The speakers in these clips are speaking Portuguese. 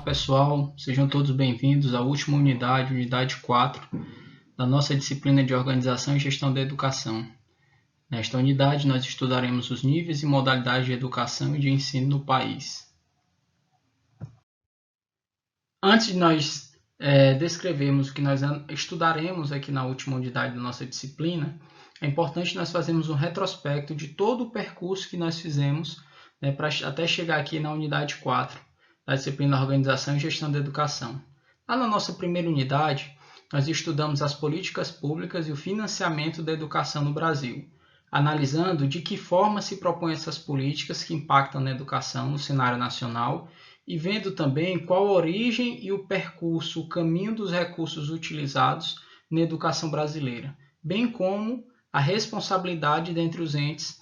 pessoal, sejam todos bem-vindos à última unidade, unidade 4, da nossa disciplina de Organização e Gestão da Educação. Nesta unidade, nós estudaremos os níveis e modalidades de educação e de ensino no país. Antes de nós descrevermos o que nós estudaremos aqui na última unidade da nossa disciplina, é importante nós fazermos um retrospecto de todo o percurso que nós fizemos para até chegar aqui na unidade 4, da disciplina Organização e Gestão da Educação. Lá na nossa primeira unidade, nós estudamos as políticas públicas e o financiamento da educação no Brasil, analisando de que forma se propõem essas políticas que impactam na educação no cenário nacional e vendo também qual a origem e o percurso, o caminho dos recursos utilizados na educação brasileira, bem como a responsabilidade dentre os entes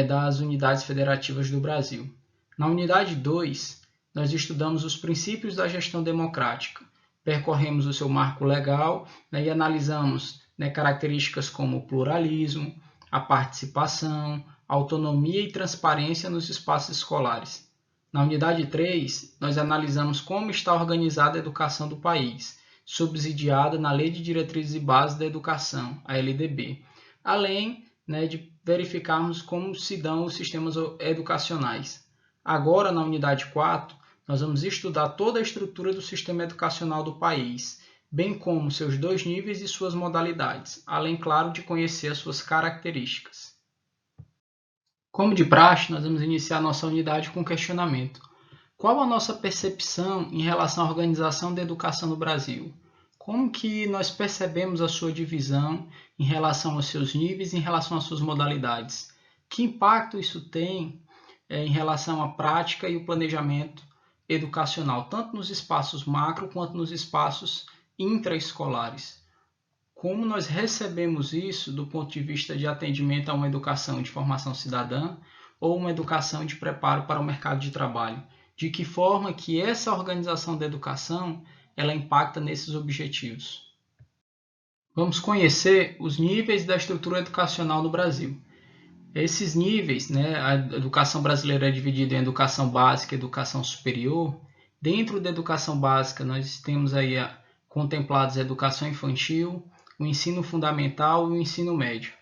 das unidades federativas do Brasil. Na unidade 2, nós estudamos os princípios da gestão democrática, percorremos o seu marco legal e analisamos características como o pluralismo, a participação, a autonomia e transparência nos espaços escolares. Na unidade 3, nós analisamos como está organizada a educação do país, subsidiada na Lei de Diretrizes e Bases da Educação, a LDB, além de verificarmos como se dão os sistemas educacionais. Agora, na unidade 4, nós vamos estudar toda a estrutura do sistema educacional do país, bem como seus dois níveis e suas modalidades, além, claro, de conhecer as suas características. Como de praxe, nós vamos iniciar nossa unidade com questionamento. Qual a nossa percepção em relação à organização da educação no Brasil? Como que nós percebemos a sua divisão em relação aos seus níveis e em relação às suas modalidades? Que impacto isso tem em relação à prática e o planejamento educacional, tanto nos espaços macro quanto nos espaços intraescolares? Como nós recebemos isso do ponto de vista de atendimento a uma educação de formação cidadã ou uma educação de preparo para o mercado de trabalho? De que forma que essa organização da educação ela impacta nesses objetivos? Vamos conhecer os níveis da estrutura educacional no Brasil. Esses níveis, a educação brasileira é dividida em educação básica e educação superior. Dentro da educação básica, nós temos aí contemplados a educação infantil, o ensino fundamental e o ensino médio.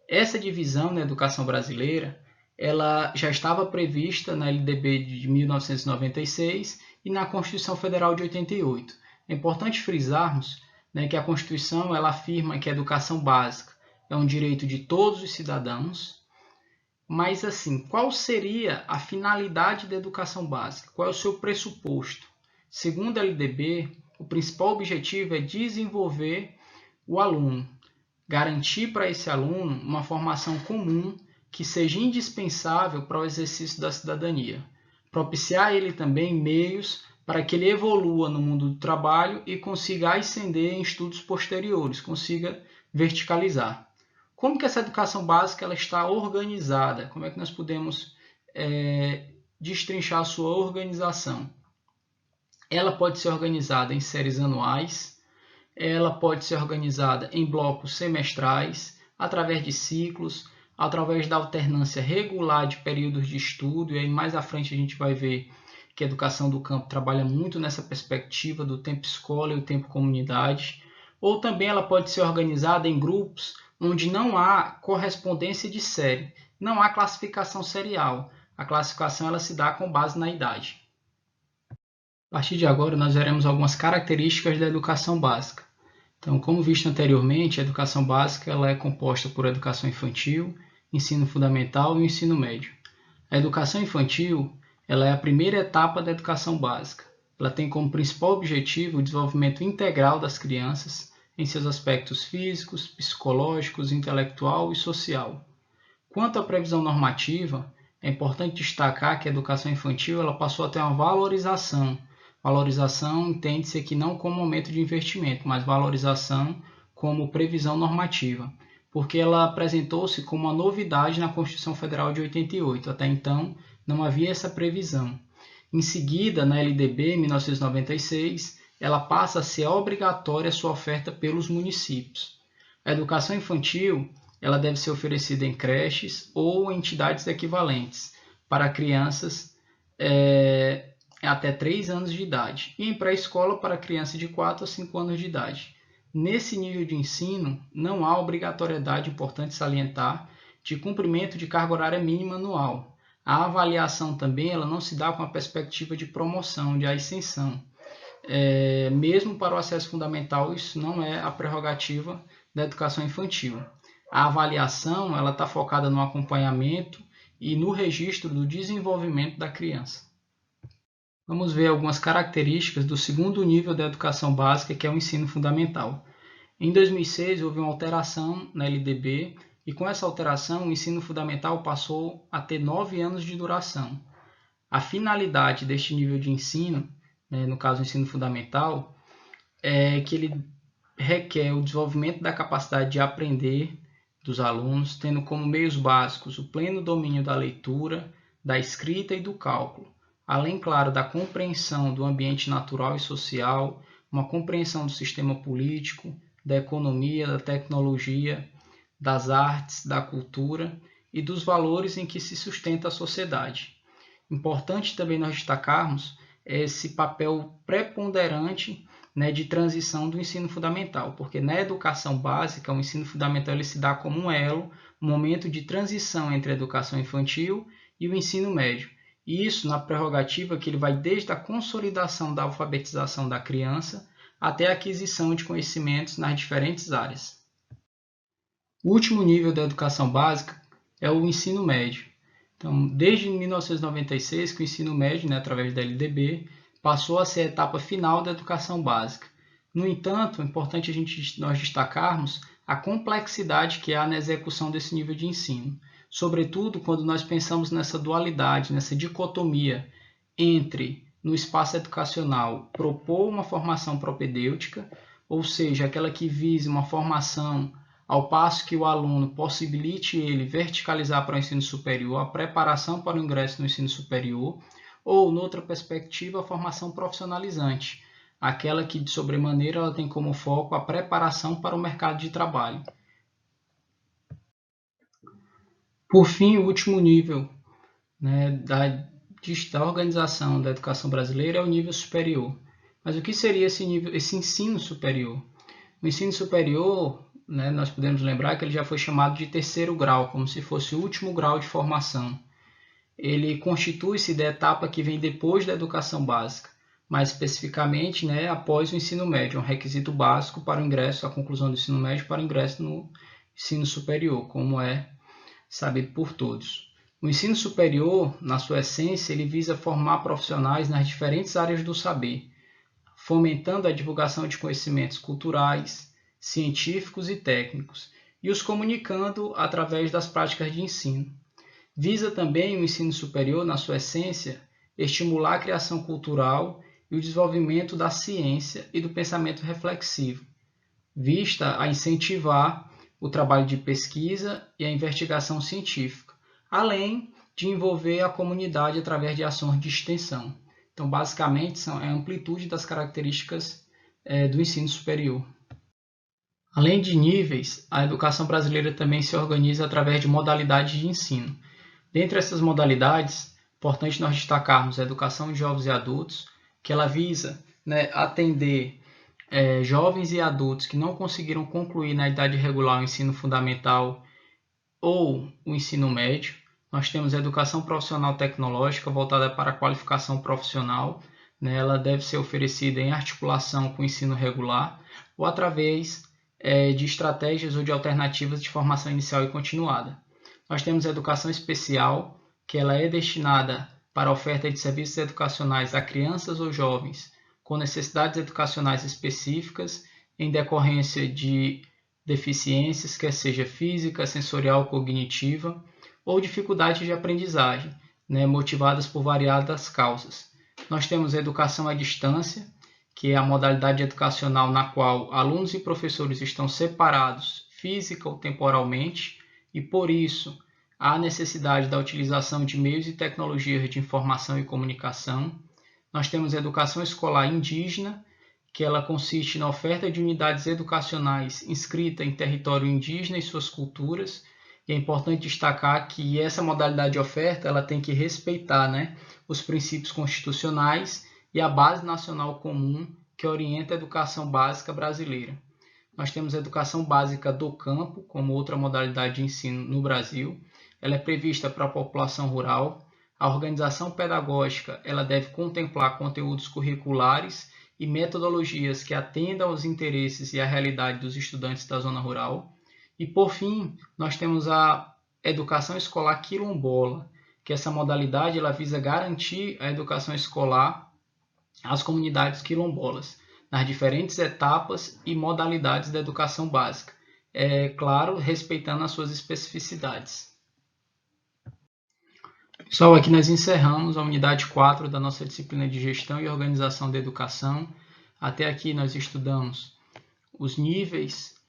Essa divisão na educação brasileira ela já estava prevista na LDB de 1996 e na Constituição Federal de 88. É importante frisarmos que a Constituição ela afirma que a educação básica é um direito de todos os cidadãos. Mas, assim, qual seria a finalidade da educação básica? Qual é o seu pressuposto? Segundo a LDB, o principal objetivo é desenvolver o aluno, garantir para esse aluno uma formação comum que seja indispensável para o exercício da cidadania, propiciar a ele também meios para que ele evolua no mundo do trabalho e consiga ascender em estudos posteriores, consiga verticalizar. Como que essa educação básica ela está organizada? Como é que nós podemos destrinchar a sua organização? Ela pode ser organizada em séries anuais, ela pode ser organizada em blocos semestrais, através de ciclos, através da alternância regular de períodos de estudo, e aí mais à frente a gente vai ver que a educação do campo trabalha muito nessa perspectiva do tempo escola e o tempo comunidade, ou também ela pode ser organizada em grupos onde não há correspondência de série, não há classificação serial. A classificação ela se dá com base na idade. A partir de agora, nós veremos algumas características da educação básica. Então, como visto anteriormente, a educação básica ela é composta por educação infantil, ensino fundamental e ensino médio. A educação infantil ela é a primeira etapa da educação básica. Ela tem como principal objetivo o desenvolvimento integral das crianças em seus aspectos físicos, psicológicos, intelectual e social. Quanto à previsão normativa, é importante destacar que a educação infantil ela passou a ter uma valorização. Valorização entende-se aqui não como momento de investimento, mas valorização como previsão normativa, porque ela apresentou-se como uma novidade na Constituição Federal de 88. Até então, não havia essa previsão. Em seguida, na LDB, em 1996, ela passa a ser obrigatória a sua oferta pelos municípios. A educação infantil ela deve ser oferecida em creches ou entidades equivalentes para crianças até 3 anos de idade e em pré-escola para criança de 4 a 5 anos de idade. Nesse nível de ensino, não há obrigatoriedade, importante salientar, de cumprimento de carga horária mínima anual. A avaliação também ela não se dá com a perspectiva de promoção, de ascensão. Mesmo para o acesso fundamental, isso não é a prerrogativa da educação infantil. A avaliação ela está focada no acompanhamento e no registro do desenvolvimento da criança. Vamos ver algumas características do segundo nível da educação básica, que é o ensino fundamental. Em 2006, houve uma alteração na LDB e com essa alteração, o ensino fundamental passou a ter 9 anos de duração. A finalidade deste nível de ensino, no caso o ensino fundamental, é que ele requer o desenvolvimento da capacidade de aprender dos alunos, tendo como meios básicos o pleno domínio da leitura, da escrita e do cálculo, além, claro, da compreensão do ambiente natural e social, uma compreensão do sistema político, da economia, da tecnologia, das artes, da cultura e dos valores em que se sustenta a sociedade. Importante também nós destacarmos esse papel preponderante de transição do ensino fundamental, porque na educação básica, o ensino fundamental ele se dá como um elo, um momento de transição entre a educação infantil e o ensino médio. E isso na prerrogativa que ele vai desde a consolidação da alfabetização da criança até a aquisição de conhecimentos nas diferentes áreas. O último nível da educação básica é o ensino médio. Então, desde 1996 que o ensino médio, através da LDB, passou a ser a etapa final da educação básica. No entanto, é importante nós destacarmos a complexidade que há na execução desse nível de ensino, sobretudo quando nós pensamos nessa dualidade, nessa dicotomia entre, no espaço educacional, propor uma formação propedêutica, ou seja, aquela que vise uma formação ao passo que o aluno possibilite ele verticalizar para o ensino superior, a preparação para o ingresso no ensino superior, ou, noutra perspectiva, a formação profissionalizante, aquela que, de sobremaneira, ela tem como foco a preparação para o mercado de trabalho. Por fim, o último nível da organização da educação brasileira é o nível superior. Mas o que seria esse ensino superior? O ensino superior, nós podemos lembrar que ele já foi chamado de terceiro grau, como se fosse o último grau de formação. Ele constitui-se da etapa que vem depois da educação básica, mais especificamente após o ensino médio, um requisito básico para o ingresso, a conclusão do ensino médio para o ingresso no ensino superior, como é sabido por todos. O ensino superior, na sua essência, ele visa formar profissionais nas diferentes áreas do saber, fomentando a divulgação de conhecimentos culturais, científicos e técnicos, e os comunicando através das práticas de ensino. Visa também o ensino superior, na sua essência, estimular a criação cultural e o desenvolvimento da ciência e do pensamento reflexivo, vista a incentivar o trabalho de pesquisa e a investigação científica, além de envolver a comunidade através de ações de extensão. Então, basicamente, é a amplitude das características do ensino superior. Além de níveis, a educação brasileira também se organiza através de modalidades de ensino. Dentre essas modalidades, é importante nós destacarmos a educação de jovens e adultos, que ela visa atender jovens e adultos que não conseguiram concluir na idade regular o ensino fundamental ou o ensino médio. Nós temos a educação profissional tecnológica voltada para a qualificação profissional. Ela deve ser oferecida em articulação com o ensino regular ou através de estratégias ou de alternativas de formação inicial e continuada. Nós temos a educação especial, que ela é destinada para a oferta de serviços educacionais a crianças ou jovens com necessidades educacionais específicas em decorrência de deficiências, quer seja física, sensorial, cognitiva, ou dificuldades de aprendizagem, motivadas por variadas causas. Nós temos a educação à distância, que é a modalidade educacional na qual alunos e professores estão separados física ou temporalmente, e por isso há necessidade da utilização de meios e tecnologias de informação e comunicação. Nós temos a educação escolar indígena, que ela consiste na oferta de unidades educacionais inscritas em território indígena e suas culturas, E é importante destacar que essa modalidade de oferta ela tem que respeitar, né, os princípios constitucionais e a base nacional comum que orienta a educação básica brasileira. Nós temos a educação básica do campo, como outra modalidade de ensino no Brasil. Ela é prevista para a população rural. A organização pedagógica ela deve contemplar conteúdos curriculares e metodologias que atendam aos interesses e à realidade dos estudantes da zona rural. E, por fim, nós temos a educação escolar quilombola, que essa modalidade ela visa garantir a educação escolar às comunidades quilombolas, nas diferentes etapas e modalidades da educação básica. É claro, respeitando as suas especificidades. Pessoal, aqui nós encerramos a unidade 4 da nossa disciplina de Gestão e Organização da Educação. Até aqui nós estudamos os níveis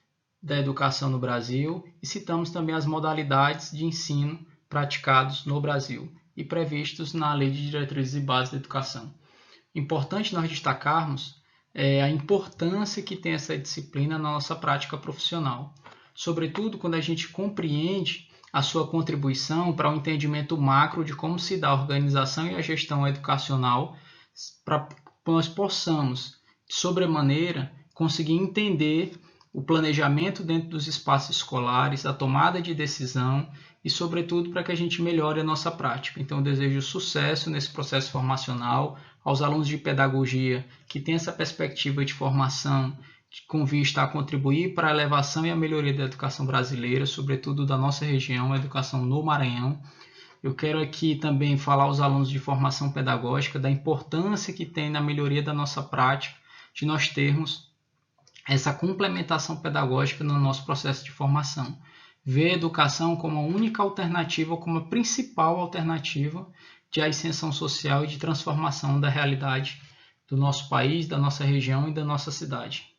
da educação no Brasil e citamos também as modalidades de ensino praticados no Brasil e previstos na Lei de Diretrizes e Bases da Educação. Importante nós destacarmos a importância que tem essa disciplina na nossa prática profissional, sobretudo quando a gente compreende a sua contribuição para o entendimento macro de como se dá a organização e a gestão educacional, para que nós possamos, de sobremaneira, conseguir entender o planejamento dentro dos espaços escolares, a tomada de decisão e, sobretudo, para que a gente melhore a nossa prática. Então, eu desejo sucesso nesse processo formacional aos alunos de pedagogia que têm essa perspectiva de formação com vista a contribuir para a elevação e a melhoria da educação brasileira, sobretudo da nossa região, a educação no Maranhão. Eu quero aqui também falar aos alunos de formação pedagógica da importância que tem na melhoria da nossa prática, de nós termos essa complementação pedagógica no nosso processo de formação. Ver a educação como a única alternativa, como a principal alternativa de ascensão social e de transformação da realidade do nosso país, da nossa região e da nossa cidade.